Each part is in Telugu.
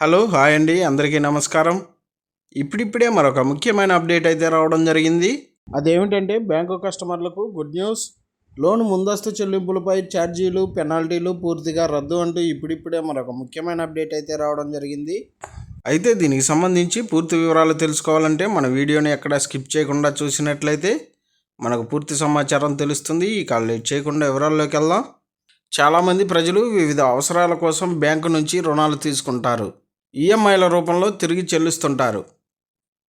హలో హాయ్ అండి, అందరికీ నమస్కారం. ఇప్పుడిప్పుడే మరొక ముఖ్యమైన అప్డేట్ అయితే రావడం జరిగింది. అదేమిటంటే బ్యాంకు కస్టమర్లకు గుడ్ న్యూస్. లోన్ ముందస్తు చెల్లింపులపై ఛార్జీలు, పెనాల్టీలు పూర్తిగా రద్దు అంటూ ఇప్పుడిప్పుడే మరొక ముఖ్యమైన అప్డేట్ అయితే రావడం జరిగింది. అయితే దీనికి సంబంధించి పూర్తి వివరాలు తెలుసుకోవాలంటే మన వీడియోని ఎక్కడ స్కిప్ చేయకుండా చూసినట్లయితే మనకు పూర్తి సమాచారం తెలుస్తుంది. ఇక లేట్ చేయకుండా వివరాల్లోకి వెళ్దాం. చాలామంది ప్రజలు వివిధ అవసరాల కోసం బ్యాంకు నుంచి రుణాలు తీసుకుంటారు. ఈఎంఐల రూపంలో తిరిగి చెల్లిస్తుంటారు.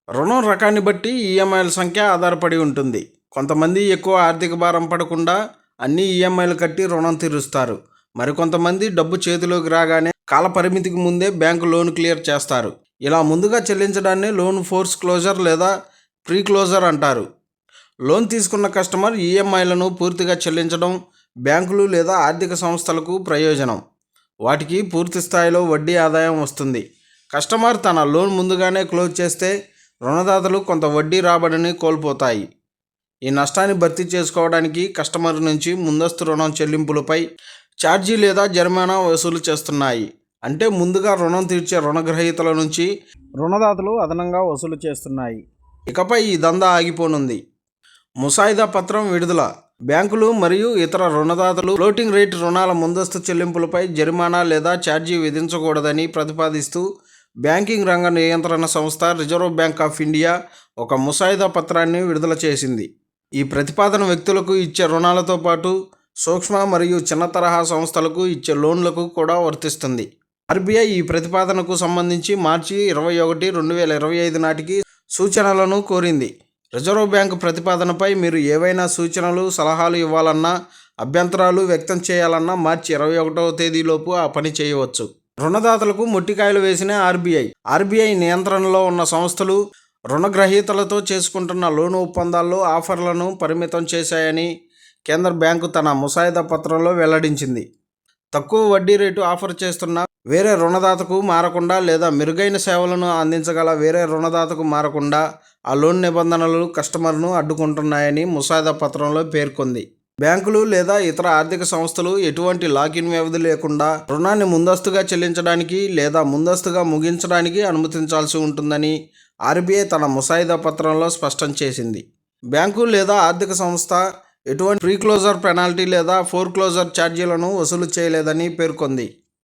రుణం రకాన్ని బట్టి ఈఎంఐల సంఖ్య ఆధారపడి ఉంటుంది. కొంతమంది ఎక్కువ ఆర్థిక భారం పడకుండా అన్ని ఈఎంఐలు కట్టి రుణం తీరుస్తారు. మరికొంతమంది డబ్బు చేతిలోకి రాగానే కాల పరిమితికి ముందే బ్యాంకు లోన్ క్లియర్ చేస్తారు. ఇలా ముందుగా చెల్లించడాన్ని లోన్ ఫోర్స్ క్లోజర్ లేదా ప్రీ క్లోజర్ అంటారు. లోన్ తీసుకున్న కస్టమర్ ఈఎంఐలను పూర్తిగా చెల్లించడం బ్యాంకులు లేదా ఆర్థిక సంస్థలకు ప్రయోజనం. వాటికి పూర్తి స్థాయిలో వడ్డీ ఆదాయం వస్తుంది. కస్టమర్ తన లోన్ ముందుగానే క్లోజ్ చేస్తే రుణదాతలు కొంత వడ్డీ రాబడిని కోల్పోతాయి. ఈ నష్టాన్ని భర్తీ చేసుకోవడానికి కస్టమర్ నుంచి ముందస్తు రుణం చెల్లింపులపై ఛార్జీ లేదా జరిమానా వసూలు చేస్తున్నాయి. అంటే ముందుగా రుణం తీర్చే రుణగ్రహీతల నుంచి రుణదాతలు అదనంగా వసూలు చేస్తున్నాయి. ఇకపై ఈ దందా ఆగిపోనుంది. ముసాయిదా పత్రం విడుదల. బ్యాంకులు మరియు ఇతర రుణదాతలు ఫ్లోటింగ్ రేట్ రుణాల ముందస్తు చెల్లింపులపై జరిమానా లేదా ఛార్జీ విధించకూడదని ప్రతిపాదిస్తూ బ్యాంకింగ్ రంగ నియంత్రణ సంస్థ రిజర్వ్ బ్యాంక్ ఆఫ్ ఇండియా ఒక ముసాయిదా పత్రాన్ని విడుదల చేసింది. ఈ ప్రతిపాదన వ్యక్తులకు ఇచ్చే రుణాలతో పాటు సూక్ష్మ మరియు చిన్న తరహా సంస్థలకు ఇచ్చే లోన్లకు కూడా వర్తిస్తుంది. ఆర్బీఐ ఈ ప్రతిపాదనకు సంబంధించి మార్చి 21, 2025 నాటికి సూచనలను కోరింది. రిజర్వ్ బ్యాంకు ప్రతిపాదనపై మీరు ఏవైనా సూచనలు, సలహాలు ఇవ్వాలన్నా, అభ్యంతరాలు వ్యక్తం చేయాలన్నా మార్చి 21వ తేదీలోపు ఆ పని చేయవచ్చు. రుణదాతలకు మొట్టికాయలు వేసిన ఆర్బీఐ నియంత్రణలో ఉన్న సంస్థలు రుణగ్రహీతలతో చేసుకుంటున్న లోను ఒప్పందాల్లో ఆఫర్లను పరిమితం చేశాయని కేంద్ర బ్యాంకు తన ముసాయిదా పత్రంలో వెల్లడించింది. తక్కువ వడ్డీ రేటు ఆఫర్ చేస్తున్న వేరే రుణదాతకు మారకుండా లేదా మెరుగైన సేవలను అందించగల వేరే రుణదాతకు మారకుండా ఆ లోన్ నిబంధనలు కస్టమర్ను అడ్డుకుంటున్నాయని ముసాయిదా పత్రంలో పేర్కొంది. బ్యాంకులు లేదా ఇతర ఆర్థిక సంస్థలు ఎటువంటి లాకిన్ వ్యవధి లేకుండా రుణాన్ని ముందస్తుగా చెల్లించడానికి లేదా ముందస్తుగా ముగించడానికి అనుమతించాల్సి ఉంటుందని ఆర్బీఐ తన ముసాయిదా పత్రంలో స్పష్టం చేసింది. బ్యాంకు లేదా ఆర్థిక సంస్థ ఎటువంటి ప్రీ క్లోజర్ పెనాల్టీ లేదా ఫోర్ క్లోజర్ ఛార్జీలను వసూలు చేయలేదని పేర్కొంది.